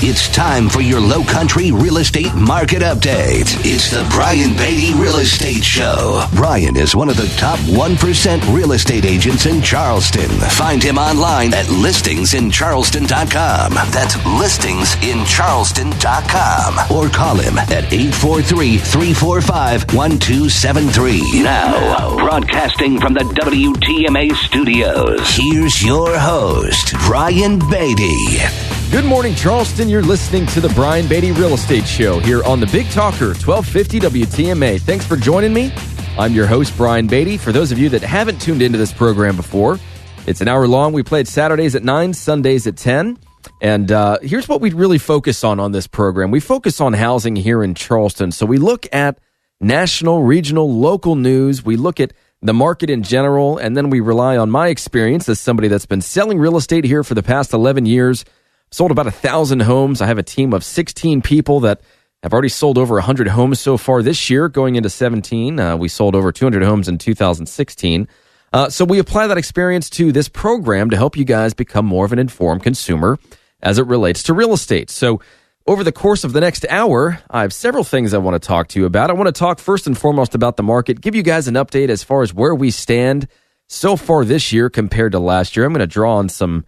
It's time for your Low Country real estate market update. It's the Brian Beatty Real Estate Show. Brian is one of the top 1% real estate agents in Charleston. Find him online at listingsincharleston.com. That's listingsincharleston.com. Or call him at 843-345-1273. Now, broadcasting from the WTMA studios, here's your host, Brian Beatty. Good morning, Charleston. You're listening to the Brian Beatty Real Estate Show here on the Big Talker, 1250 WTMA. Thanks for joining me. I'm your host, Brian Beatty. For those of you that haven't tuned into this program before, it's an hour long. We played Saturdays at 9, Sundays at 10. And here's what we really focus on this program. We focus on housing here in Charleston. So we look at national, regional, local news. We look at the market in general, and then we rely on my experience as somebody that's been selling real estate here for the past 11 years. Sold about 1,000 homes. I have a team of 16 people that have already sold over 100 homes so far this year, going into 17. We sold over 200 homes in 2016. So we apply that experience to this program to help you guys become more of an informed consumer as it relates to real estate. So over the course of the next hour, I have several things I want to talk to you about. I want to talk first and foremost about the market, give you guys an update as far as where we stand so far this year compared to last year. I'm going to draw on some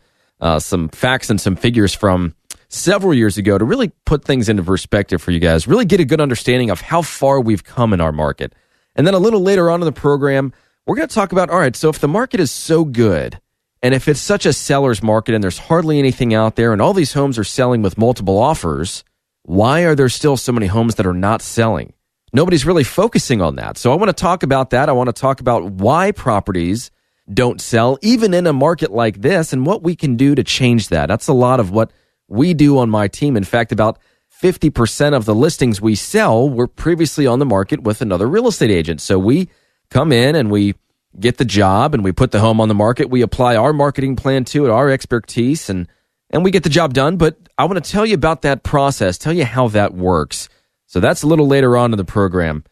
facts and some figures from several years ago to really put things into perspective for you guys, really get a good understanding of how far we've come in our market. And then a little later on in the program, we're going to talk about, all right, so if the market is so good, and if it's such a seller's market and there's hardly anything out there and all these homes are selling with multiple offers, why are there still so many homes that are not selling? Nobody's really focusing on that. So I want to talk about that. I want to talk about why properties don't sell, even in a market like this, and what we can do to change that. That's a lot of what we do on my team. In fact, about 50% of the listings we sell were previously on the market with another real estate agent. So we come in and we get the job and we put the home on the market. We apply our marketing plan to it, our expertise, and we get the job done. But I want to tell you about that process, tell you how that works. So that's a little later on in the program.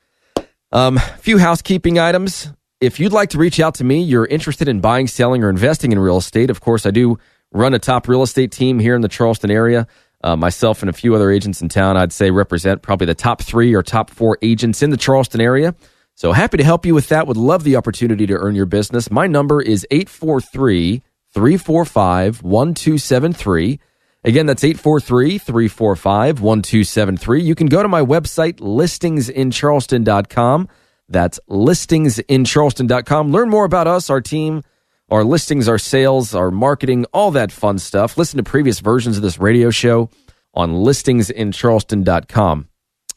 A few housekeeping items. If you'd like to reach out to me, you're interested in buying, selling, or investing in real estate, of course, I do run a top real estate team here in the Charleston area. Myself and a few other agents in town, I'd say, represent probably the top 3 or top 4 agents in the Charleston area. So happy to help you with that. Would love the opportunity to earn your business. My number is 843-345-1273. Again, that's 843-345-1273. You can go to my website, listingsincharleston.com. That's listingsincharleston.com. Learn more about us, our team, our listings, our sales, our marketing, all that fun stuff. Listen to previous versions of this radio show on listingsincharleston.com.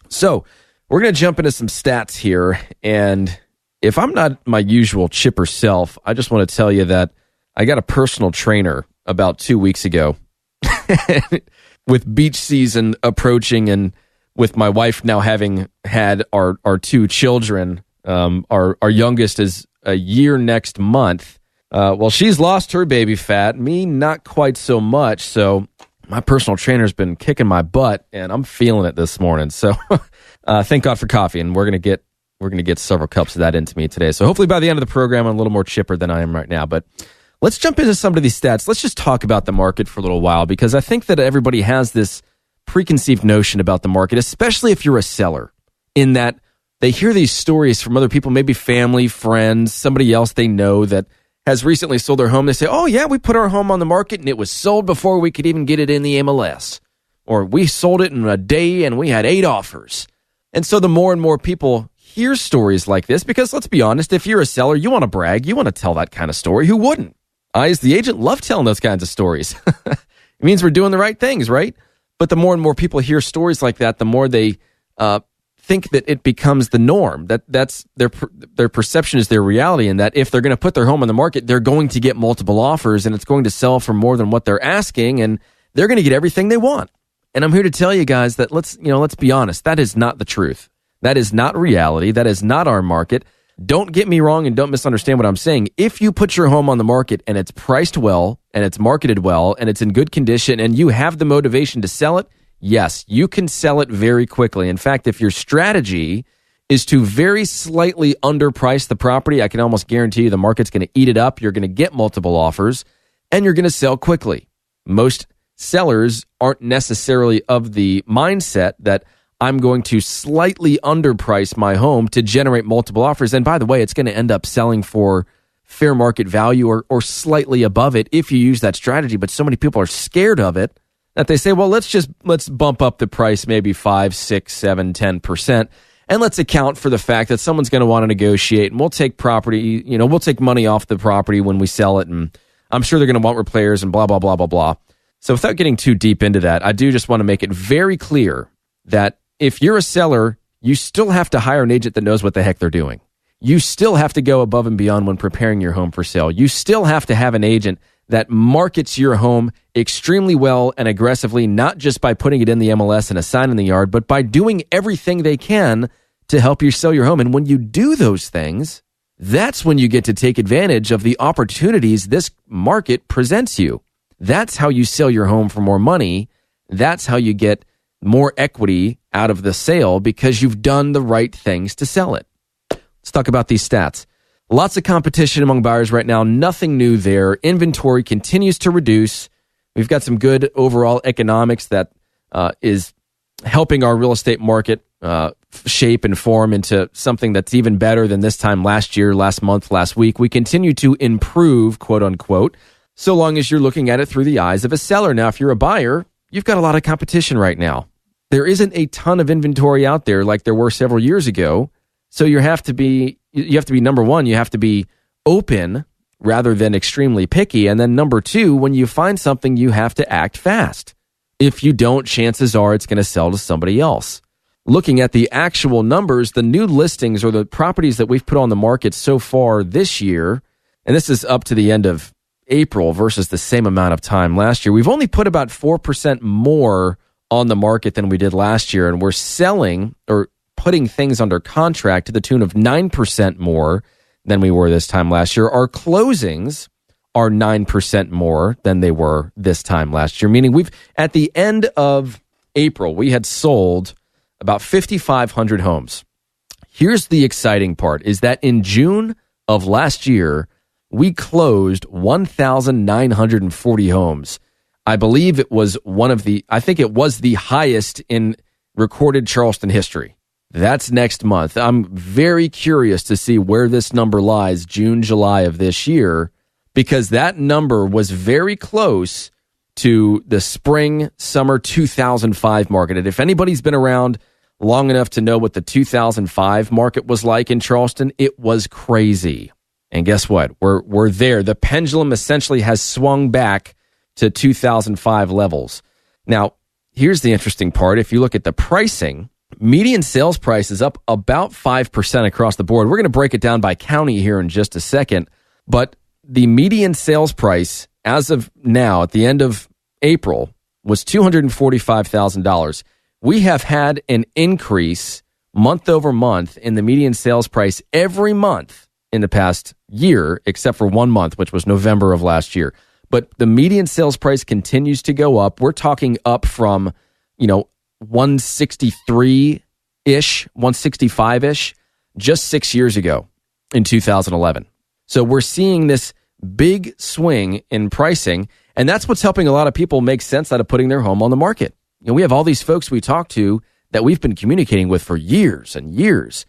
So we're going to jump into some stats here. And if I'm not my usual chipper self, I just want to tell you that I got a personal trainer about 2 weeks ago with beach season approaching and with my wife now having had our 2 children. Our youngest is a year next month. Well, she's lost her baby fat. Me, not quite so much. So my personal trainer's been kicking my butt, and I'm feeling it this morning. So thank God for coffee, and we're gonna get several cups of that into me today. So hopefully by the end of the program, I'm a little more chipper than I am right now. But let's jump into some of these stats. Let's just talk about the market for a little while, because I think that everybody has this preconceived notion about the market, especially if you're a seller, in that they hear these stories from other people, maybe family, friends, somebody else they know that has recently sold their home. They say, oh yeah, we put our home on the market and it was sold before we could even get it in the MLS. Or we sold it in a day and we had 8 offers. And so the more and more people hear stories like this, because let's be honest, if you're a seller, you want to brag, you want to tell that kind of story. Who wouldn't? I, as the agent, love telling those kinds of stories. It means we're doing the right things, right? But the more and more people hear stories like that, the more they think that it becomes the norm. That's their perception is their reality, and that if they're going to put their home on the market, they're going to get multiple offers, and it's going to sell for more than what they're asking, and they're going to get everything they want. And I'm here to tell you guys that let's be honest. That is not the truth. That is not reality. That is not our market. Don't get me wrong and don't misunderstand what I'm saying. If you put your home on the market and it's priced well and it's marketed well and it's in good condition and you have the motivation to sell it, yes, you can sell it very quickly. In fact, if your strategy is to very slightly underprice the property, I can almost guarantee you the market's going to eat it up. You're going to get multiple offers and you're going to sell quickly. Most sellers aren't necessarily of the mindset that I'm going to slightly underprice my home to generate multiple offers. And by the way, it's going to end up selling for fair market value or slightly above it if you use that strategy. But so many people are scared of it that they say, well, let's bump up the price maybe 5, 6, 7, 10%. And let's account for the fact that someone's going to want to negotiate, and we'll take we'll take money off the property when we sell it. And I'm sure they're going to want repairs and blah, blah, blah, blah, blah. So without getting too deep into that, I do just want to make it very clear that if you're a seller, you still have to hire an agent that knows what the heck they're doing. You still have to go above and beyond when preparing your home for sale. You still have to have an agent that markets your home extremely well and aggressively, not just by putting it in the MLS and a sign in the yard, but by doing everything they can to help you sell your home. And when you do those things, that's when you get to take advantage of the opportunities this market presents you. That's how you sell your home for more money. That's how you get more equity out of the sale because you've done the right things to sell it. Let's talk about these stats. Lots of competition among buyers right now. Nothing new there. Inventory continues to reduce. We've got some good overall economics that is helping our real estate market shape and form into something that's even better than this time last year, last month, last week. We continue to improve, quote unquote, so long as you're looking at it through the eyes of a seller. Now, if you're a buyer, you've got a lot of competition right now. There isn't a ton of inventory out there like there were several years ago. So you have to be number one, you have to be open rather than extremely picky. And then number two, when you find something, you have to act fast. If you don't, chances are it's going to sell to somebody else. Looking at the actual numbers, the new listings or the properties that we've put on the market so far this year, and this is up to the end of April versus the same amount of time last year, we've only put about 4% more on the market than we did last year. And we're selling or putting things under contract to the tune of 9% more than we were this time last year. Our closings are 9% more than they were this time last year, meaning at the end of April, we had sold about 5,500 homes. Here's the exciting part, is that in June of last year, we closed 1,940 homes. I believe it was it was the highest in recorded Charleston history. That's next month. I'm very curious to see where this number lies June, July of this year, because that number was very close to the spring, summer 2005 market. And if anybody's been around long enough to know what the 2005 market was like in Charleston, it was crazy. And guess what? We're there. The pendulum essentially has swung back to 2005 levels. Now, here's the interesting part. If you look at the pricing, median sales price is up about 5% across the board. We're going to break it down by county here in just a second. But the median sales price as of now, at the end of April, was $245,000. We have had an increase month over month in the median sales price every month in the past year, except for 1 month, which was November of last year. But the median sales price continues to go up. We're talking up from, 163-ish, 165-ish, just 6 years ago in 2011. So we're seeing this big swing in pricing, and that's what's helping a lot of people make sense out of putting their home on the market. We have all these folks we talk to that we've been communicating with for years and years.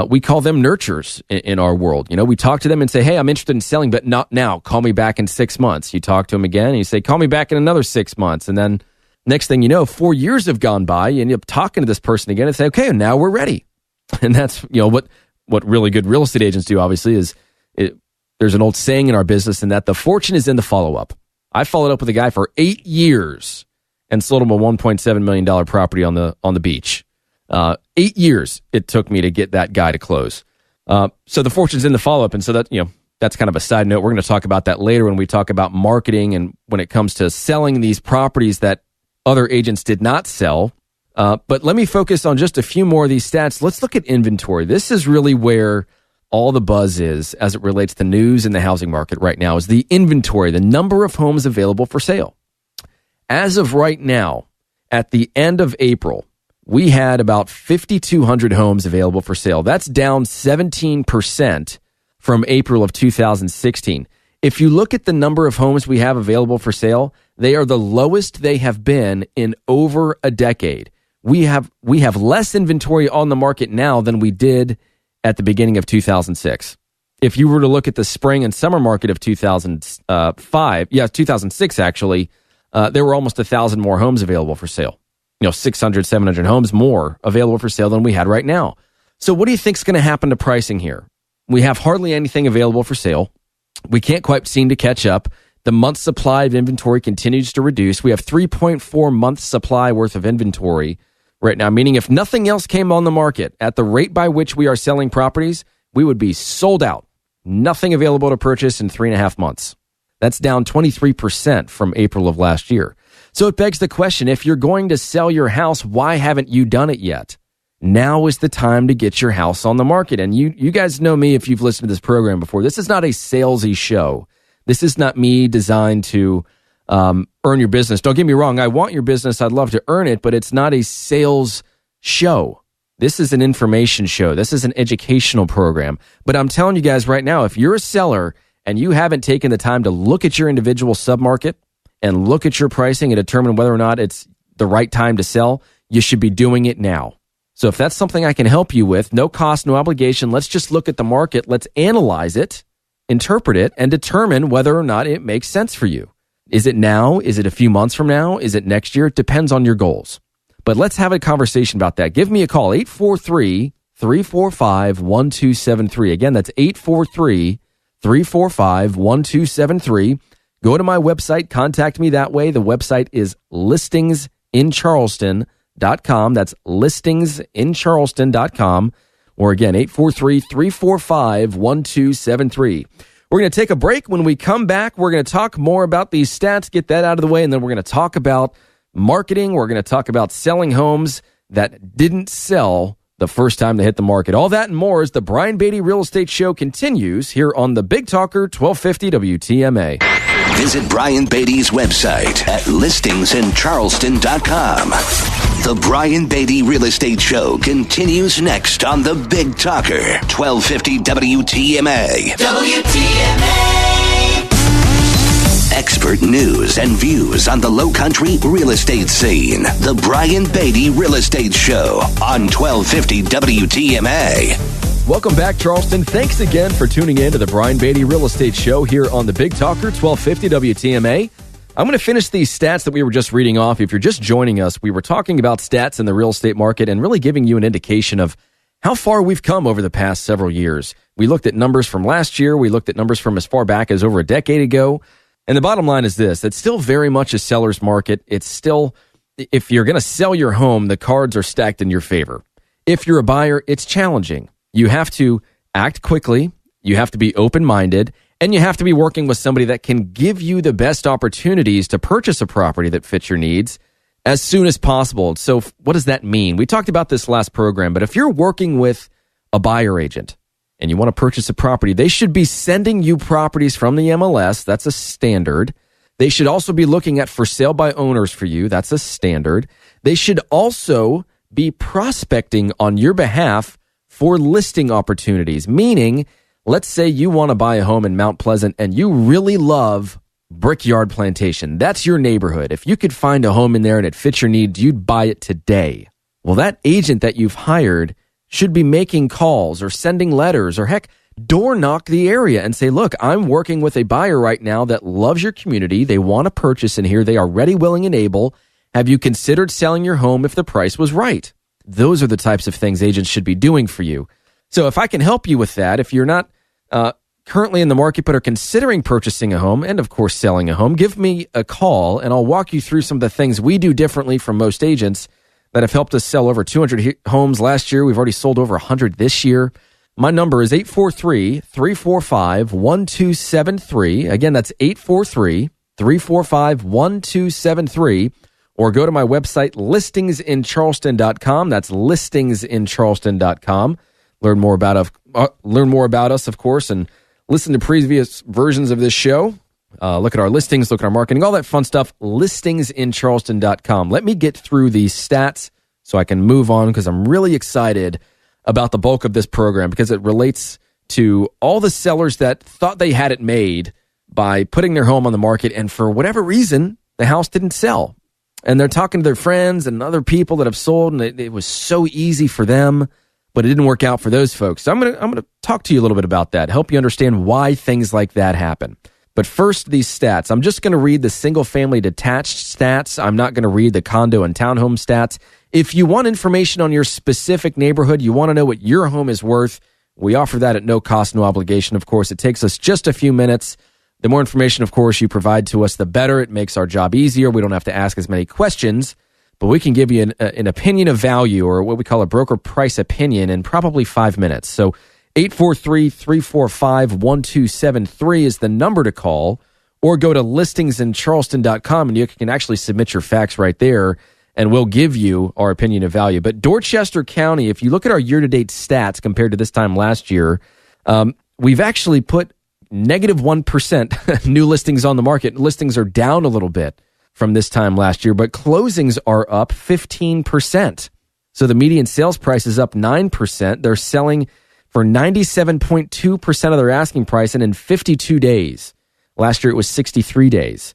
We call them nurturers in our world. We talk to them and say, hey, I'm interested in selling, but not now. Call me back in 6 months. You talk to them again, and you say, call me back in another 6 months. And then next thing you know, 4 years have gone by. You end up talking to this person again and say, okay, now we're ready. And that's what really good real estate agents do, obviously, is there's an old saying in our business, and that the fortune is in the follow-up. I followed up with a guy for 8 years and sold him a $1.7 million property on the beach. 8 years it took me to get that guy to close. So the fortune's in the follow-up. And so that's kind of a side note. We're going to talk about that later when we talk about marketing and when it comes to selling these properties that other agents did not sell. But let me focus on just a few more of these stats. Let's look at inventory. This is really where all the buzz is as it relates to news in the housing market right now, is the inventory, the number of homes available for sale. As of right now, at the end of April, we had about 5,200 homes available for sale. That's down 17% from April of 2016. If you look at the number of homes we have available for sale, They are the lowest they have been in over a decade. We have less inventory on the market now than we did at the beginning of 2006. If you were to look at the spring and summer market of 2006 actually, there were almost 1,000 more homes available for sale. 600, 700 homes more available for sale than we had right now. So what do you think is going to happen to pricing here? We have hardly anything available for sale. We can't quite seem to catch up. The month's supply of inventory continues to reduce. We have 3.4 months supply worth of inventory right now, meaning if nothing else came on the market at the rate by which we are selling properties, we would be sold out. Nothing available to purchase in 3.5 months. That's down 23% from April of last year. So it begs the question, if you're going to sell your house, why haven't you done it yet? Now is the time to get your house on the market. And you guys know me if you've listened to this program before. This is not a salesy show. This is not me designed to earn your business. Don't get me wrong. I want your business. I'd love to earn it, but it's not a sales show. This is an information show. This is an educational program. But I'm telling you guys right now, if you're a seller and you haven't taken the time to look at your individual submarket and look at your pricing and determine whether or not it's the right time to sell, you should be doing it now. So if that's something I can help you with, no cost, no obligation, let's just look at the market, let's analyze it, interpret it, and determine whether or not it makes sense for you. Is it now? Is it a few months from now? Is it next year? It depends on your goals. But let's have a conversation about that. Give me a call, 843-345-1273. Again, that's 843-345-1273. Go to my website, contact me that way. The website is listingsincharleston.com. That's listingsincharleston.com. Or again, 843-345-1273. We're going to take a break. When we come back, we're going to talk more about these stats, get that out of the way, and then we're going to talk about marketing. We're going to talk about selling homes that didn't sell the first time they hit the market. All that and more as the Brian Beatty Real Estate Show continues here on the Big Talker 1250 WTMA. Visit Brian Beatty's website at listingsincharleston.com. The Brian Beatty Real Estate Show continues next on the Big Talker 1250 WTMA. WTMA. Expert news and views on the Lowcountry real estate scene. The Brian Beatty Real Estate Show on 1250 WTMA. Welcome back, Charleston. Thanks again for tuning in to the Brian Beatty Real Estate Show here on the Big Talker 1250 WTMA. I'm going to finish these stats that we were just reading off. If you're just joining us, we were talking about stats in the real estate market and really giving you an indication of how far we've come over the past several years. We looked at numbers from last year. We looked at numbers from as far back as over a decade ago. And the bottom line is this: it's still very much a seller's market. It's still, if you're going to sell your home, the cards are stacked in your favor. If you're a buyer, it's challenging. You have to act quickly, you have to be open-minded, and you have to be working with somebody that can give you the best opportunities to purchase a property that fits your needs as soon as possible. So what does that mean? We talked about this last program, but if you're working with a buyer agent and you want to purchase a property, they should be sending you properties from the MLS. That's a standard. They should also be looking at for sale by owners for you. That's a standard. They should also be prospecting on your behalf for listing opportunities, meaning, let's say you want to buy a home in Mount Pleasant and you really love Brickyard Plantation. That's your neighborhood. If you could find a home in there and it fits your needs, you'd buy it today. Well, that agent that you've hired should be making calls or sending letters or heck, door knock the area and say, look, I'm working with a buyer right now that loves your community. They want to purchase in here. They are ready, willing, and able. Have you considered selling your home if the price was right? Those are the types of things agents should be doing for you. So if I can help you with that, if you're not currently in the market but are considering purchasing a home and, of course, selling a home, give me a call and I'll walk you through some of the things we do differently from most agents that have helped us sell over 200 homes last year. We've already sold over 100 this year. My number is 843-345-1273. Again, that's 843-345-1273. Or go to my website, listingsincharleston.com. That's listingsincharleston.com. Learn more about us, of course, and listen to previous versions of this show. Look at our listings, look at our marketing, all that fun stuff, listingsincharleston.com. Let me get through these stats so I can move on because I'm really excited about the bulk of this program because it relates to all the sellers that thought they had it made by putting their home on the market and for whatever reason, the house didn't sell. And they're talking to their friends and other people that have sold, and it was so easy for them, but it didn't work out for those folks. So I'm gonna talk to you a little bit about that, help you understand why things like that happen. But first, these stats. I'm just going to read the single-family detached stats. I'm not going to read the condo and townhome stats. If you want information on your specific neighborhood, you want to know what your home is worth, we offer that at no cost, no obligation. Of course, it takes us just a few minutes. The more information, of course, you provide to us, the better. It makes our job easier. We don't have to ask as many questions, but we can give you an opinion of value, or what we call a broker price opinion, in probably 5 minutes. So 843-345-1273 is the number to call, or go to listingsincharleston.com, and you can actually submit your facts right there, and we'll give you our opinion of value. But Dorchester County, if you look at our year-to-date stats compared to this time last year, we've actually put negative 1% new listings on the market. Listings are down a little bit from this time last year, but closings are up 15%. So the median sales price is up 9%. They're selling for 97.2% of their asking price, and in 52 days. Last year it was 63 days.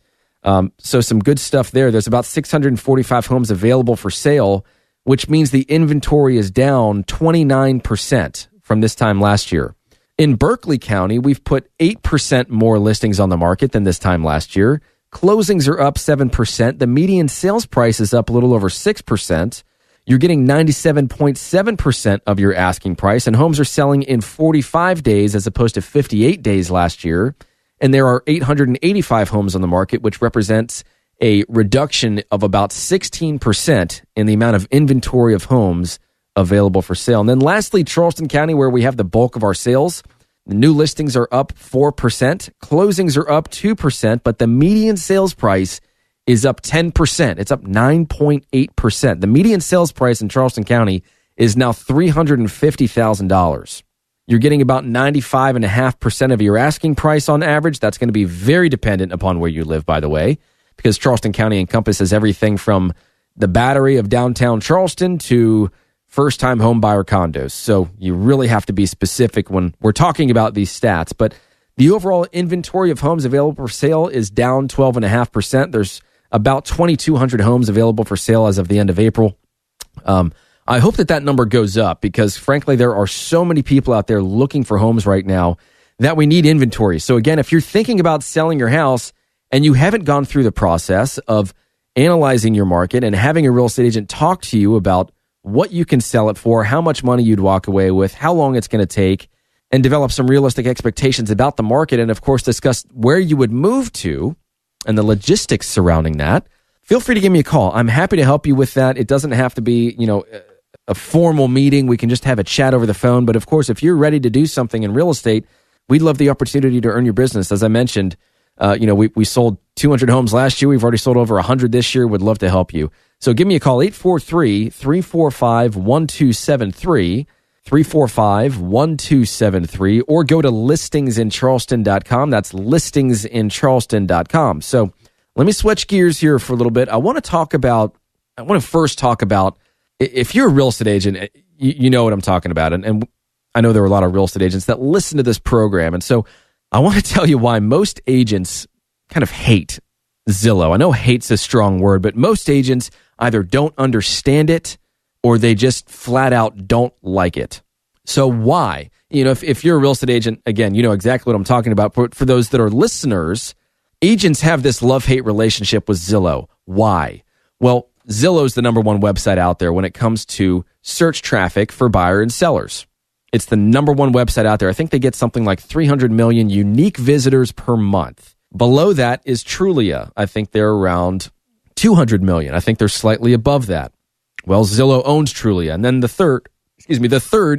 So some good stuff there. There's about 645 homes available for sale, which means the inventory is down 29% from this time last year. In Berkeley County, we've put 8% more listings on the market than this time last year. Closings are up 7%. The median sales price is up a little over 6%. You're getting 97.7% of your asking price, and homes are selling in 45 days as opposed to 58 days last year. And there are 885 homes on the market, which represents a reduction of about 16% in the amount of inventory of homes available for sale. And then lastly, Charleston County, where we have the bulk of our sales, the new listings are up 4%, closings are up 2%, but the median sales price is up 10%. It's up 9.8%. The median sales price in Charleston County is now $350,000. You're getting about 95.5% of your asking price on average. That's going to be very dependent upon where you live, by the way, because Charleston County encompasses everything from the Battery of downtown Charleston to first-time home buyer condos. So you really have to be specific when we're talking about these stats. But the overall inventory of homes available for sale is down 12.5%. There's about 2,200 homes available for sale as of the end of April. I hope that number goes up because, frankly, there are so many people out there looking for homes right now that we need inventory. So, again, if you're thinking about selling your house and you haven't gone through the process of analyzing your market and having a real estate agent talk to you about what you can sell it for, how much money you'd walk away with, how long it's going to take, and develop some realistic expectations about the market, and, of course, discuss where you would move to and the logistics surrounding that, feel free to give me a call. I'm happy to help you with that. It doesn't have to be, a formal meeting. We can just have a chat over the phone. But of course, if you're ready to do something in real estate, we'd love the opportunity to earn your business. As I mentioned, we sold 200 homes last year. We've already sold over 100 this year. Would love to help you. So give me a call, 843-345-1273, 345-1273, or go to listingsincharleston.com. That's listingsincharleston.com. So let me switch gears here for a little bit. I want to first talk about, if you're a real estate agent, you know what I'm talking about. And I know there are a lot of real estate agents that listen to this program. And so I want to tell you why most agents kind of hate Zillow. I know hate's a strong word, but most agents either don't understand it or they just flat out don't like it. So why? If you're a real estate agent, again, you know exactly what I'm talking about. But for those that are listeners, agents have this love-hate relationship with Zillow. Why? Well, Zillow's the number one website out there when it comes to search traffic for buyer and sellers. It's the number one website out there. I think they get something like 300 million unique visitors per month. Below that is Trulia. I think they're around 200 million. I think they're slightly above that. Well, Zillow owns Trulia. And then the third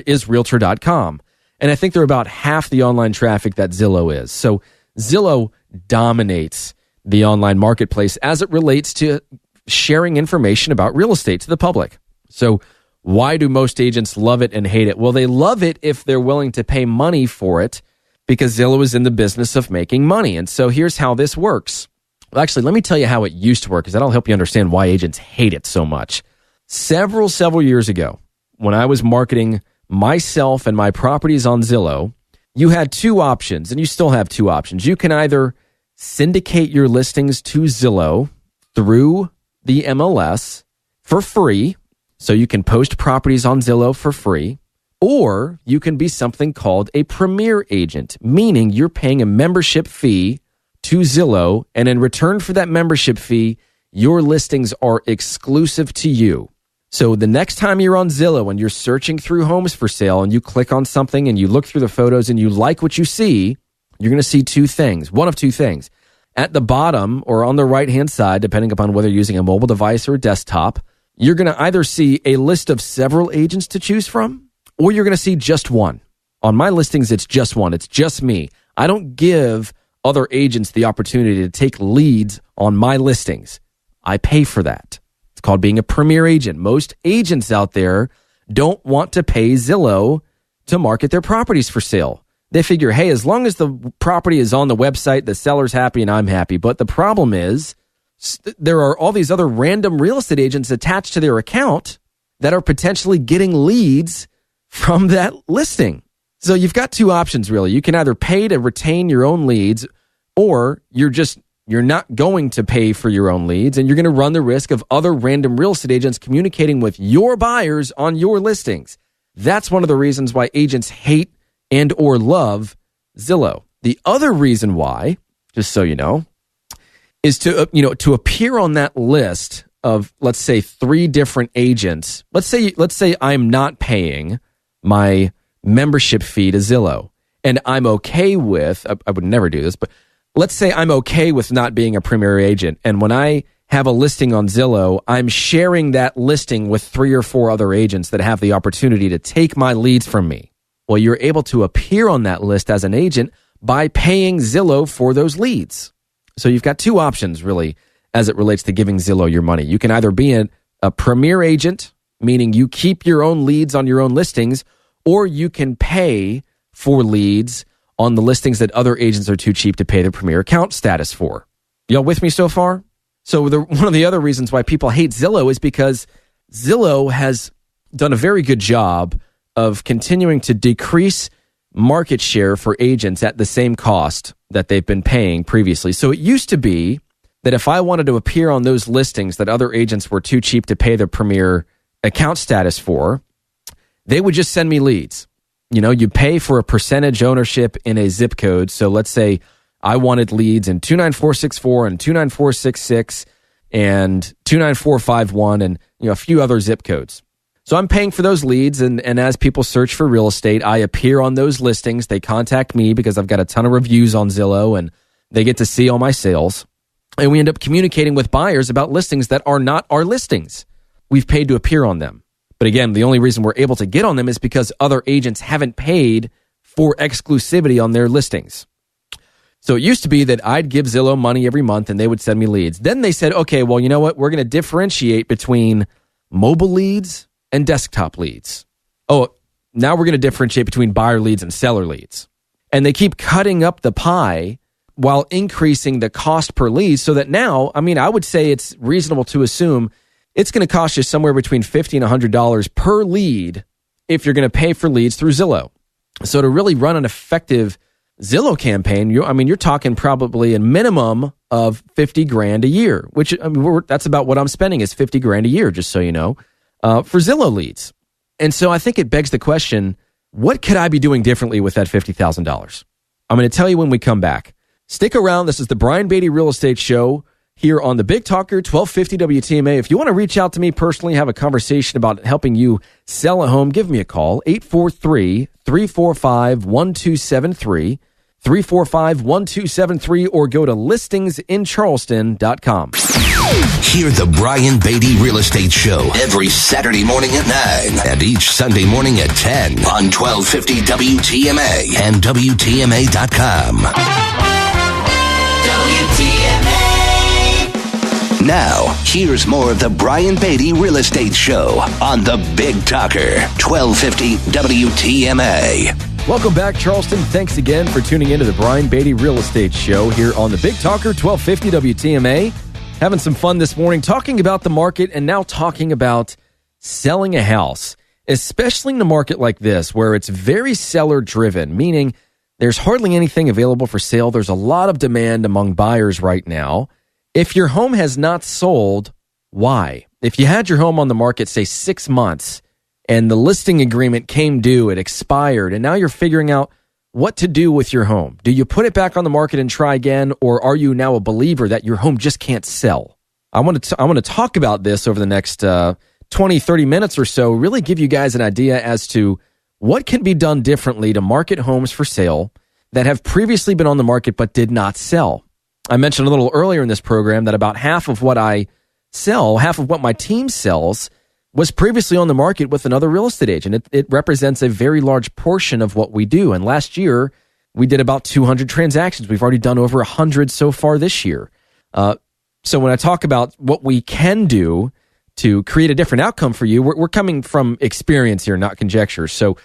is Realtor.com. And I think they're about half the online traffic that Zillow is. So Zillow dominates the online marketplace as it relates to sharing information about real estate to the public. So why do most agents love it and hate it? Well, they love it if they're willing to pay money for it because Zillow is in the business of making money. And so here's how this works. Well, actually, let me tell you how it used to work because that'll help you understand why agents hate it so much. Several years ago, when I was marketing myself and my properties on Zillow, you had two options, and you still have two options. You can either syndicate your listings to Zillow, through the MLS for free. So you can post properties on Zillow for free, or you can be something called a premier agent, meaning you're paying a membership fee to Zillow, and in return for that membership fee, your listings are exclusive to you. So the next time you're on Zillow and you're searching through homes for sale and you click on something and you look through the photos and you like what you see, you're going to see one of two things. At the bottom or on the right-hand side, depending upon whether you're using a mobile device or a desktop, you're going to either see a list of several agents to choose from, or you're going to see just one. On my listings, it's just one. It's just me. I don't give other agents the opportunity to take leads on my listings. I pay for that. It's called being a premier agent. Most agents out there don't want to pay Zillow to market their properties for sale. They figure, hey, as long as the property is on the website, the seller's happy and I'm happy. But the problem is, there are all these other random real estate agents attached to their account that are potentially getting leads from that listing. So you've got two options, really. You can either pay to retain your own leads, or you're not going to pay for your own leads, and you're going to run the risk of other random real estate agents communicating with your buyers on your listings. That's one of the reasons why agents hate and or love Zillow. The other reason why, just so you know, is to appear on that list of, let's say, 3 different agents. Let's say I'm not paying my membership fee to Zillow, and I'm okay with, I would never do this, but let's say I'm okay with not being a premier agent, and when I have a listing on Zillow, I'm sharing that listing with 3 or 4 other agents that have the opportunity to take my leads from me. Well, you're able to appear on that list as an agent by paying Zillow for those leads. So you've got two options, really, as it relates to giving Zillow your money. You can either be a premier agent, meaning you keep your own leads on your own listings, or you can pay for leads on the listings that other agents are too cheap to pay the premier account status for. Y'all with me so far? So one of the other reasons why people hate Zillow is because Zillow has done a very good job of continuing to decrease market share for agents at the same cost that they've been paying previously. So it used to be that if I wanted to appear on those listings that other agents were too cheap to pay the premier account status for, they would just send me leads. You pay for a percentage ownership in a zip code. So let's say I wanted leads in 29464 and 29466 and 29451 and a few other zip codes. So I'm paying for those leads, and as people search for real estate, I appear on those listings. They contact me because I've got a ton of reviews on Zillow, and they get to see all my sales. And we end up communicating with buyers about listings that are not our listings. We've paid to appear on them. But again, the only reason we're able to get on them is because other agents haven't paid for exclusivity on their listings. So it used to be that I'd give Zillow money every month and they would send me leads. Then they said, okay, well, you know what? We're going to differentiate between mobile leads and desktop leads. Oh, now we're going to differentiate between buyer leads and seller leads. And they keep cutting up the pie while increasing the cost per lead, so that now, I would say it's reasonable to assume it's going to cost you somewhere between $50 and $100 per lead if you're going to pay for leads through Zillow. So to really run an effective Zillow campaign, you're talking probably a minimum of $50,000 a year, which that's about what I'm spending is $50,000 a year, just so you know, for Zillow leads. And so I think it begs the question, what could I be doing differently with that $50,000? I'm going to tell you when we come back. Stick around. This is the Brian Beatty Real Estate Show here on the Big Talker 1250 WTMA. If you want to reach out to me personally, have a conversation about helping you sell a home, give me a call, 843-345-1273, 345-1273, or go to listingsincharleston.com. Hear the Brian Beatty Real Estate Show every Saturday morning at 9 and each Sunday morning at 10 on 1250 WTMA and WTMA.com. WTMA. Now, here's more of the Brian Beatty Real Estate Show on the Big Talker, 1250 WTMA. Welcome back, Charleston. Thanks again for tuning into the Brian Beatty Real Estate Show here on the Big Talker, 1250 WTMA. Having some fun this morning, talking about the market and now talking about selling a house, especially in a market like this where it's very seller-driven, meaning there's hardly anything available for sale. There's a lot of demand among buyers right now. If your home has not sold, why? If you had your home on the market, say 6 months, and the listing agreement came due, it expired, and now you're figuring out what to do with your home. Do you put it back on the market and try again, or are you now a believer that your home just can't sell? I want to talk about this over the next 20, 30 minutes or so, really give you guys an idea as to what can be done differently to market homes for sale that have previously been on the market but did not sell. I mentioned a little earlier in this program that about half of what I sell, half of what my team sells, was previously on the market with another real estate agent. It represents a very large portion of what we do. And last year, we did about 200 transactions. We've already done over 100 so far this year. So when I talk about what we can do to create a different outcome for you, we're coming from experience here, not conjecture. So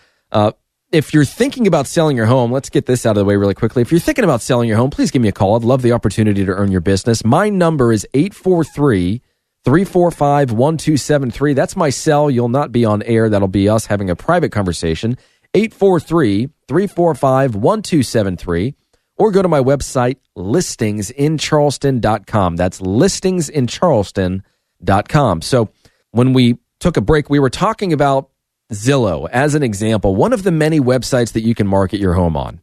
if you're thinking about selling your home, let's get this out of the way really quickly. If you're thinking about selling your home, please give me a call. I'd love the opportunity to earn your business. My number is 843-345-1273. That's my cell. You'll not be on air. That'll be us having a private conversation. 843-345-1273. Or go to my website, listingsincharleston.com. That's listingsincharleston.com. So when we took a break, we were talking about Zillow as an example, one of the many websites that you can market your home on.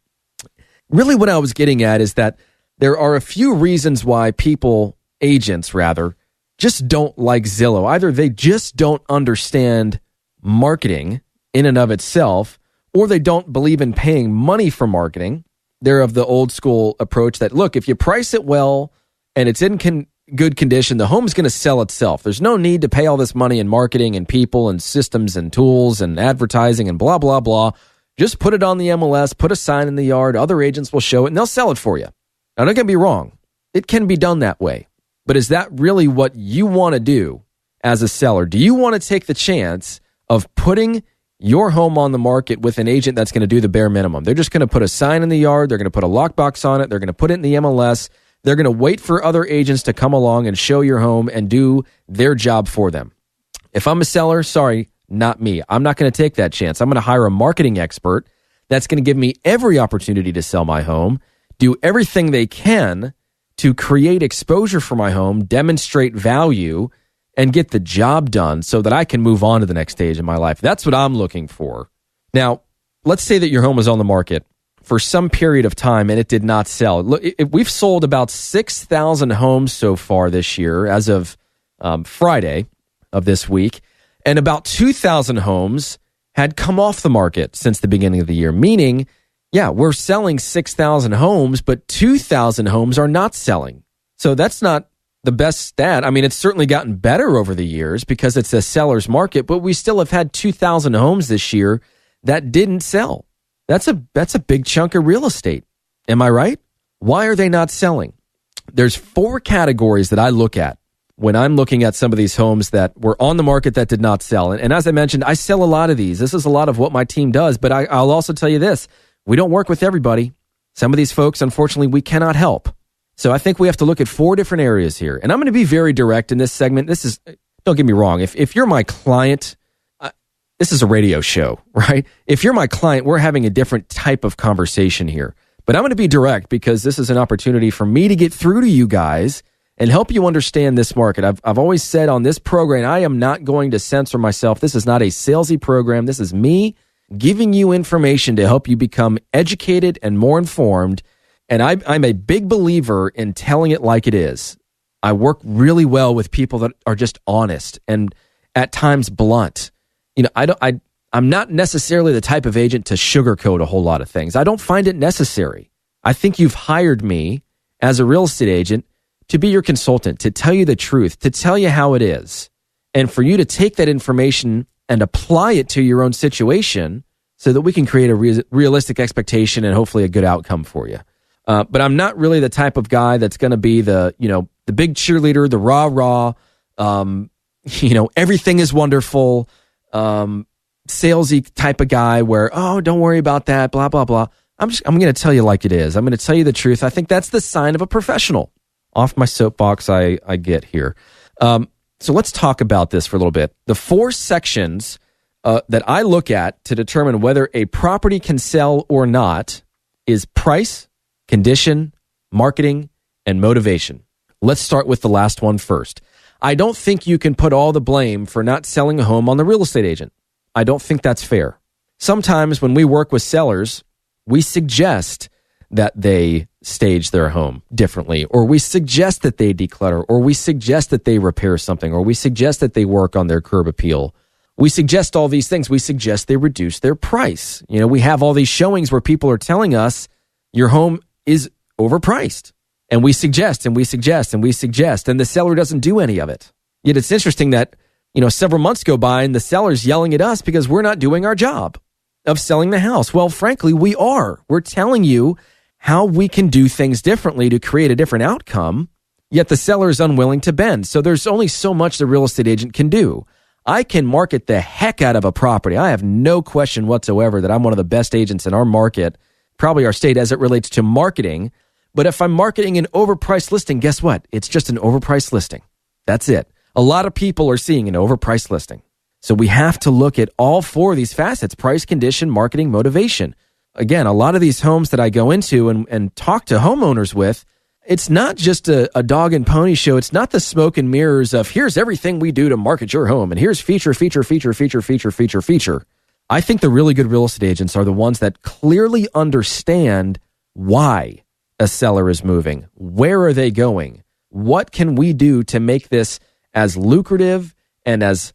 Really what I was getting at is that there are a few reasons why people, agents rather, just don't like Zillow. Either they just don't understand marketing in and of itself, or they don't believe in paying money for marketing. They're of the old school approach that, look, if you price it well and it's in good condition, the home's going to sell itself. There's no need to pay all this money in marketing and people and systems and tools and advertising and blah, blah, blah. Just put it on the MLS, put a sign in the yard, other agents will show it, and they'll sell it for you. Now, don't get me wrong. It can be done that way. But is that really what you want to do as a seller? Do you want to take the chance of putting your home on the market with an agent that's going to do the bare minimum? They're just going to put a sign in the yard. They're going to put a lockbox on it. They're going to put it in the MLS. They're going to wait for other agents to come along and show your home and do their job for them. If I'm a seller, sorry, not me. I'm not going to take that chance. I'm going to hire a marketing expert that's going to give me every opportunity to sell my home, do everything they can to create exposure for my home, demonstrate value, and get the job done so that I can move on to the next stage in my life. That's what I'm looking for. Now, let's say that your home is on the market for some period of time and it did not sell. Look, we've sold about 6,000 homes so far this year as of Friday of this week, and about 2,000 homes had come off the market since the beginning of the year, meaning, yeah, we're selling 6,000 homes, but 2,000 homes are not selling. So that's not the best stat. I mean, it's certainly gotten better over the years because it's a seller's market, but we still have had 2,000 homes this year that didn't sell. That's a big chunk of real estate. Am I right? Why are they not selling? There's 4 categories that I look at when I'm looking at some of these homes that were on the market that did not sell. And as I mentioned, I sell a lot of these. This is a lot of what my team does, but I'll also tell you this. We don't work with everybody. Some of these folks, unfortunately, we cannot help. So I think we have to look at 4 different areas here. And I'm going to be very direct in this segment. Don't get me wrong. If you're my client, this is a radio show, right? If you're my client, we're having a different type of conversation here. But I'm going to be direct because this is an opportunity for me to get through to you guys and help you understand this market. I've always said on this program, I am not going to censor myself. This is not a salesy program. This is me giving you information to help you become educated and more informed. And I'm a big believer in telling it like it is. I work really well with people that are just honest and at times blunt. You know, I'm not necessarily the type of agent to sugarcoat a whole lot of things. I don't find it necessary. I think you've hired me as a real estate agent to be your consultant, to tell you the truth, to tell you how it is, and for you to take that information and apply it to your own situation so that we can create a realistic expectation and hopefully a good outcome for you. But I'm not really the type of guy that's going to be the big cheerleader, the rah-rah, everything is wonderful, salesy type of guy where, oh, don't worry about that, blah, blah, blah. I'm going to tell you like it is. I'm going to tell you the truth. I think that's the sign of a professional. Off my soapbox I get here. So let's talk about this for a little bit. The 4 sections that I look at to determine whether a property can sell or not is price, condition, marketing, and motivation. Let's start with the last one first. I don't think you can put all the blame for not selling a home on the real estate agent. I don't think that's fair. Sometimes when we work with sellers, we suggest that they stage their home differently, or we suggest that they declutter, or we suggest that they repair something, or we suggest that they work on their curb appeal. We suggest all these things. We suggest they reduce their price. We have all these showings where people are telling us your home is overpriced. And we suggest, and we suggest, and we suggest, and the seller doesn't do any of it. Yet it's interesting that, several months go by and the seller's yelling at us because we're not doing our job of selling the house. Well, frankly, we are. We're telling you how we can do things differently to create a different outcome, yet the seller is unwilling to bend. So there's only so much the real estate agent can do. I can market the heck out of a property. I have no question whatsoever that I'm one of the best agents in our market, probably our state, as it relates to marketing. But if I'm marketing an overpriced listing, guess what? It's just an overpriced listing. That's it. A lot of people are seeing an overpriced listing. So we have to look at all four of these facets: price, condition, marketing, motivation. Again, a lot of these homes that I go into and talk to homeowners with, it's not just a dog and pony show. It's not the smoke and mirrors of here's everything we do to market your home, and here's feature. I think the really good real estate agents are the ones that clearly understand why a seller is moving. Where are they going? What can we do to make this as lucrative and as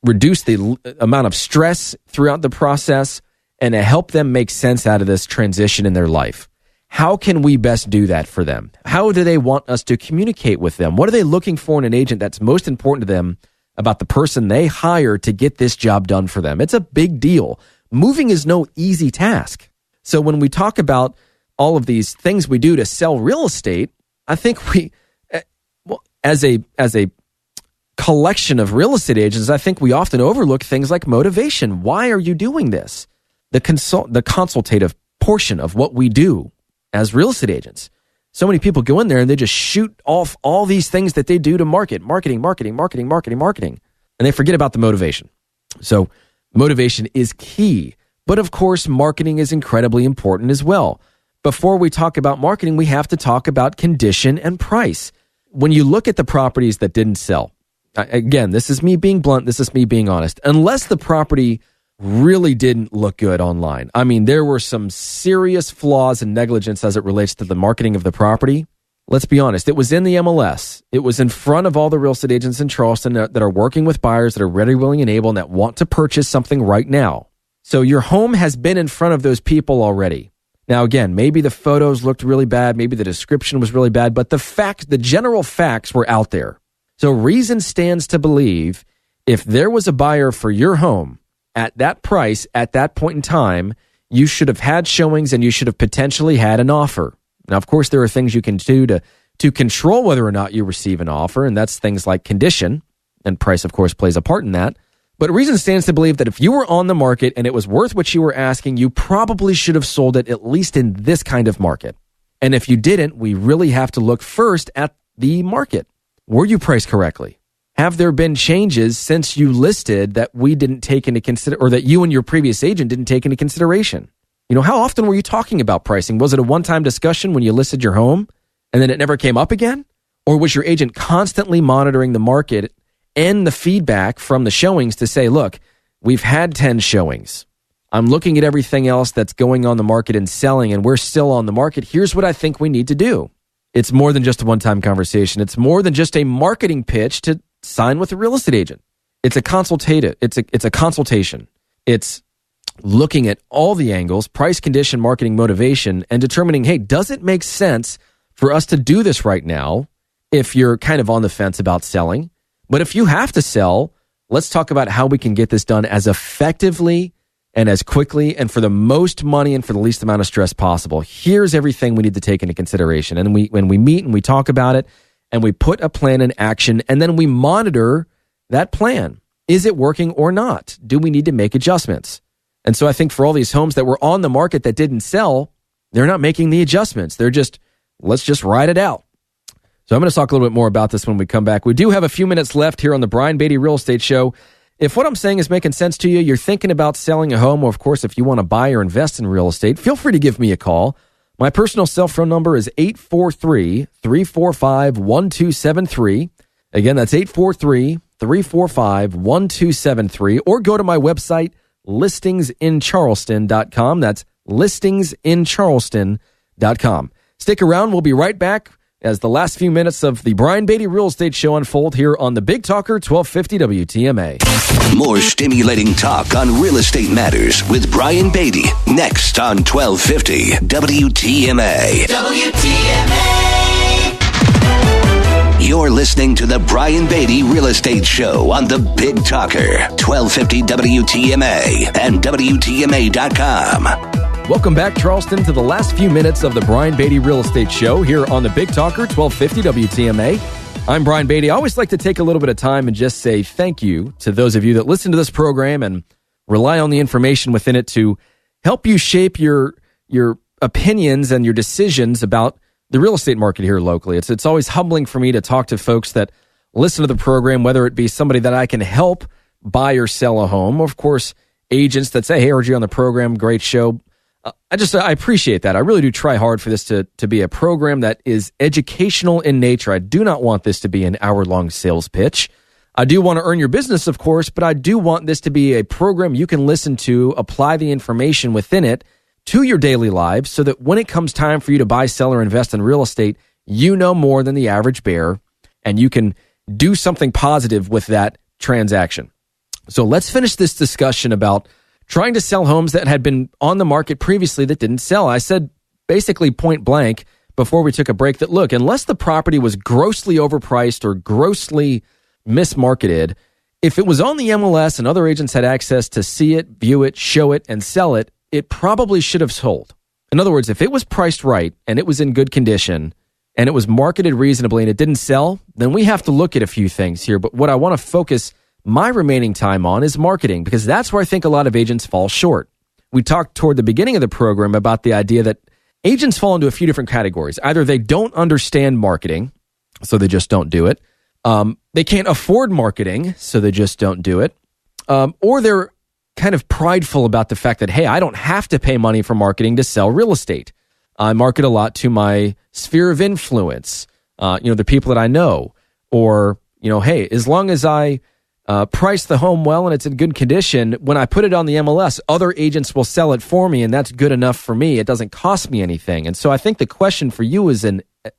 reduce the amount of stress throughout the process, and to help them make sense out of this transition in their life? How can we best do that for them? How do they want us to communicate with them? What are they looking for in an agent that's most important to them about the person they hire to get this job done for them? It's a big deal. Moving is no easy task. So when we talk about all of these things we do to sell real estate, I think we, as a collection of real estate agents, I think we often overlook things like motivation. Why are you doing this? The consultative portion of what we do as real estate agents. So many people go in there and they just shoot off all these things that they do to marketing, and they forget about the motivation. So motivation is key, but of course, marketing is incredibly important as well. Before we talk about marketing, we have to talk about condition and price. When you look at the properties that didn't sell, again, this is me being blunt, this is me being honest, unless the property really didn't look good online. I mean, there were some serious flaws and negligence as it relates to the marketing of the property. Let's be honest, it was in the MLS. It was in front of all the real estate agents in Charleston that are working with buyers that are ready, willing, and able, and that want to purchase something right now. So your home has been in front of those people already. Now, again, maybe the photos looked really bad, maybe the description was really bad, but the general facts were out there. So reason stands to believe if there was a buyer for your home at that price, at that point in time, you should have had showings and you should have potentially had an offer. Now, of course, there are things you can do to control whether or not you receive an offer, and that's things like condition, and price, of course, plays a part in that. But reason stands to believe that if you were on the market and it was worth what you were asking, you probably should have sold it at least in this kind of market. And if you didn't, we really have to look first at the market. Were you priced correctly? Have there been changes since you listed that we didn't take into consideration, or that you and your previous agent didn't take into consideration? How often were you talking about pricing? Was it a one-time discussion when you listed your home and then it never came up again? Or was your agent constantly monitoring the market and the feedback from the showings to say, look, we've had 10 showings. I'm looking at everything else that's going on the market and selling, and we're still on the market. Here's what I think we need to do. It's more than just a one-time conversation. It's more than just a marketing pitch to sign with a real estate agent. It's a consultative. It's a consultation. It's looking at all the angles, price, condition, marketing, motivation, and determining, hey, does it make sense for us to do this right now if you're kind of on the fence about selling? But if you have to sell, let's talk about how we can get this done as effectively and as quickly and for the most money and for the least amount of stress possible. Here's everything we need to take into consideration. And when we meet and we talk about it and we put a plan in action, and then we monitor that plan. Is it working or not? Do we need to make adjustments? And so I think for all these homes that were on the market that didn't sell, they're not making the adjustments. They're just, let's just ride it out. So I'm going to talk a little bit more about this when we come back. We do have a few minutes left here on the Brian Beatty Real Estate Show. If what I'm saying is making sense to you, you're thinking about selling a home, or of course, if you want to buy or invest in real estate, feel free to give me a call. My personal cell phone number is 843-345-1273. Again, that's 843-345-1273. Or go to my website, listingsincharleston.com. That's listingsincharleston.com. Stick around. We'll be right back as the last few minutes of the Brian Beatty Real Estate Show unfold here on the Big Talker 1250 WTMA. More stimulating talk on real estate matters with Brian Beatty next on 1250 WTMA. WTMA. You're listening to the Brian Beatty Real Estate Show on the Big Talker 1250 WTMA and WTMA.com. Welcome back, Charleston, to the last few minutes of the Brian Beatty Real Estate Show here on the Big Talker 1250 WTMA. I'm Brian Beatty. I always like to take a little bit of time and just say thank you to those of you that listen to this program and rely on the information within it to help you shape your opinions and your decisions about the real estate market here locally. It's always humbling for me to talk to folks that listen to the program, whether it be somebody that I can help buy or sell a home, or of course, agents that say, hey, I heard you on the program, great show. I appreciate that. I really do try hard for this to be a program that is educational in nature. I do not want this to be an hour-long sales pitch. I do want to earn your business, of course, but I do want this to be a program you can listen to, apply the information within it to your daily lives so that when it comes time for you to buy, sell, or invest in real estate, you know more than the average bear, and you can do something positive with that transaction. So let's finish this discussion about trying to sell homes that had been on the market previously that didn't sell. I said basically point blank before we took a break that, look, unless the property was grossly overpriced or grossly mismarketed, if it was on the MLS and other agents had access to see it, view it, show it, and sell it, it probably should have sold. In other words, if it was priced right and it was in good condition and it was marketed reasonably and it didn't sell, then we have to look at a few things here. But what I want to focus my remaining time on is marketing, because that's where I think a lot of agents fall short. We talked toward the beginning of the program about the idea that agents fall into a few different categories. Either they don't understand marketing, so they just don't do it. They can't afford marketing, so they just don't do it. Or they're kind of prideful about the fact that, hey, I don't have to pay money for marketing to sell real estate. I market a lot to my sphere of influence, the people that I know. Or, hey, as long as I price the home well and it's in good condition, when I put it on the MLS, other agents will sell it for me, and that's good enough for me. It doesn't cost me anything. And so I think the question for you as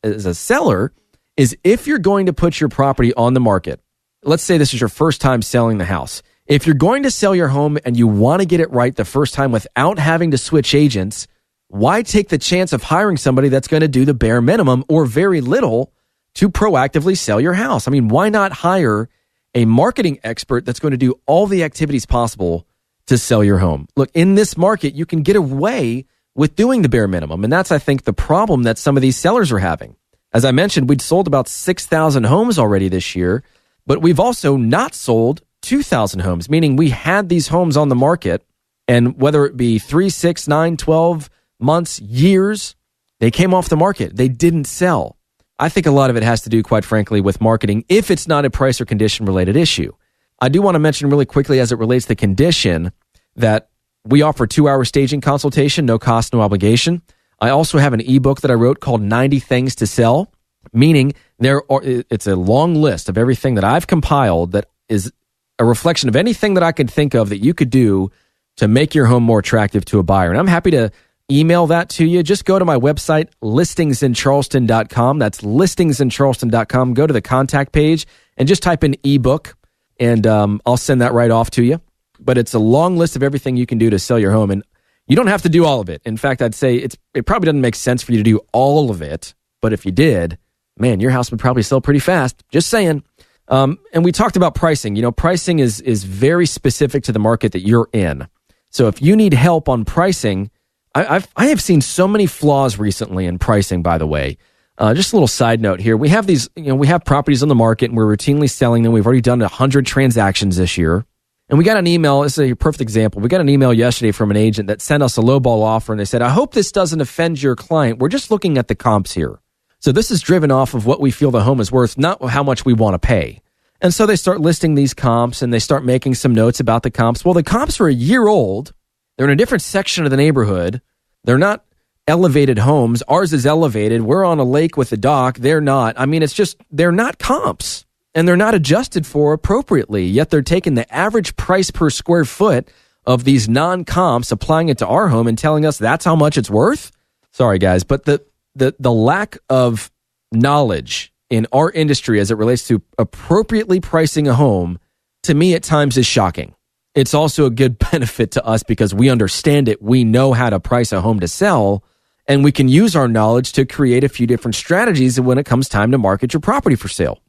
a seller is, if you're going to put your property on the market, let's say this is your first time selling the house. If you're going to sell your home and you want to get it right the first time without having to switch agents, why take the chance of hiring somebody that's going to do the bare minimum or very little to proactively sell your house? I mean, why not hire a marketing expert that's going to do all the activities possible to sell your home? Look, in this market, you can get away with doing the bare minimum. And that's, I think, the problem that some of these sellers are having. As I mentioned, we'd sold about 6,000 homes already this year, but we've also not sold 2,000 homes, meaning we had these homes on the market, and whether it be 3, 6, 9, 12 months, years, they came off the market. They didn't sell. I think a lot of it has to do, quite frankly, with marketing, if it's not a price or condition related issue. I do want to mention really quickly, as it relates to condition, that we offer 2-hour staging consultation, no cost, no obligation. I also have an ebook that I wrote called 90 Things to Sell, meaning it's a long list of everything that I've compiled that is a reflection of anything that I could think of that you could do to make your home more attractive to a buyer. And I'm happy to email that to you. Just go to my website, listingsincharleston.com. That's listingsincharleston.com. Go to the contact page and just type in ebook, and I'll send that right off to you. But it's a long list of everything you can do to sell your home, and you don't have to do all of it. In fact, I'd say it probably doesn't make sense for you to do all of it, but if you did, man, your house would probably sell pretty fast. Just saying. And we talked about pricing. Pricing is very specific to the market that you're in. So if you need help on pricing, I have seen so many flaws recently in pricing, by the way. Just a little side note here. We have these, we have properties on the market and we're routinely selling them. We've already done 100 transactions this year. And we got an email. This is a perfect example. We got an email yesterday from an agent that sent us a lowball offer, and they said, I hope this doesn't offend your client. We're just looking at the comps here. So this is driven off of what we feel the home is worth, not how much we want to pay. And so they start listing these comps and they start making some notes about the comps. Well, the comps are a year old. They're in a different section of the neighborhood. They're not elevated homes. Ours is elevated. We're on a lake with a dock. They're not. I mean, it's just, they're not comps, and they're not adjusted for appropriately. Yet they're taking the average price per square foot of these non-comps, applying it to our home and telling us that's how much it's worth. Sorry, guys, but the lack of knowledge in our industry as it relates to appropriately pricing a home, to me at times is shocking. It's also a good benefit to us because we understand it. We know how to price a home to sell, and we can use our knowledge to create a few different strategies when it comes time to market your property for sale.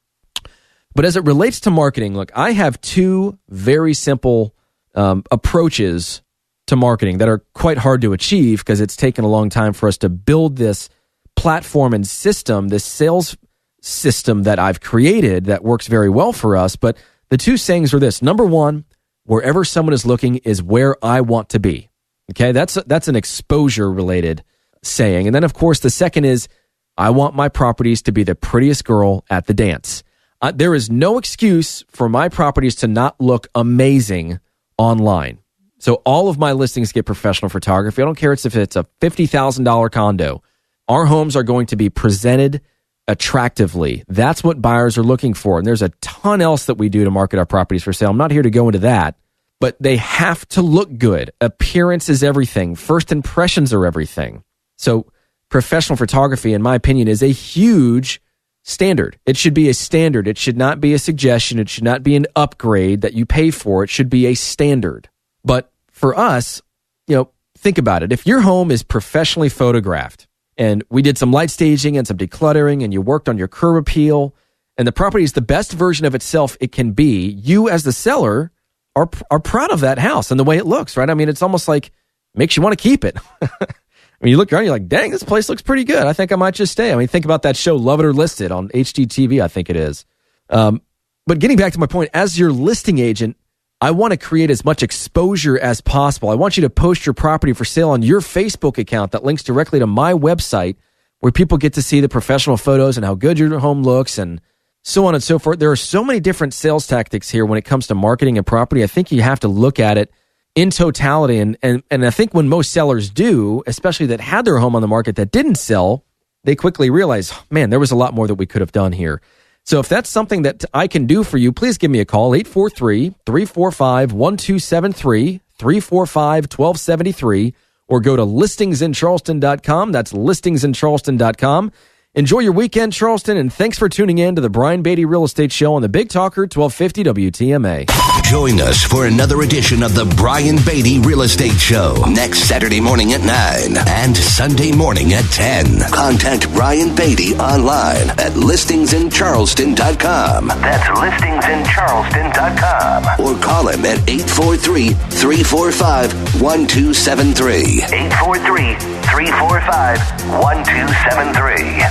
But as it relates to marketing, look, I have two very simple approaches to marketing that are quite hard to achieve because it's taken a long time for us to build this platform and system, this sales system that I've created that works very well for us. But the two sayings are this. Number one, wherever someone is looking is where I want to be. Okay, that's an exposure-related saying. And then, of course, the second is I want my properties to be the prettiest girl at the dance. There is no excuse for my properties to not look amazing online. So all of my listings get professional photography. I don't care if it's a $50,000 condo. Our homes are going to be presented attractively. That's what buyers are looking for. And there's a ton else that we do to market our properties for sale. I'm not here to go into that, but they have to look good. Appearance is everything. First impressions are everything. So professional photography, in my opinion, is a huge standard. It should be a standard. It should not be a suggestion. It should not be an upgrade that you pay for. It should be a standard. But for us, think about it. If your home is professionally photographed and we did some light staging and some decluttering and you worked on your curb appeal and the property is the best version of itself it can be, you as the seller are proud of that house and the way it looks, right? I mean, it's almost like makes you want to keep it. I mean, you look around, you're like, dang, this place looks pretty good. I think I might just stay. I mean, think about that show, Love It or List It, on HGTV, I think it is. But getting back to my point, as your listing agent, I want to create as much exposure as possible. I want you to post your property for sale on your Facebook account that links directly to my website where people get to see the professional photos and how good your home looks and so on and so forth. There are so many different sales tactics here when it comes to marketing a property. I think you have to look at it in totality. And I think when most sellers do, especially that had their home on the market that didn't sell, they quickly realize, man, there was a lot more that we could have done here. So if that's something that I can do for you, please give me a call, 843-345-1273, 345-1273, or go to listingsincharleston.com. That's listingsincharleston.com. Enjoy your weekend, Charleston, and thanks for tuning in to the Brian Beatty Real Estate Show on the Big Talker 1250 WTMA. Join us for another edition of the Brian Beatty Real Estate Show next Saturday morning at 9 and Sunday morning at 10. Contact Brian Beatty online at listingsincharleston.com. That's listingsincharleston.com. Or call him at 843-345-1273. 843-345-1273.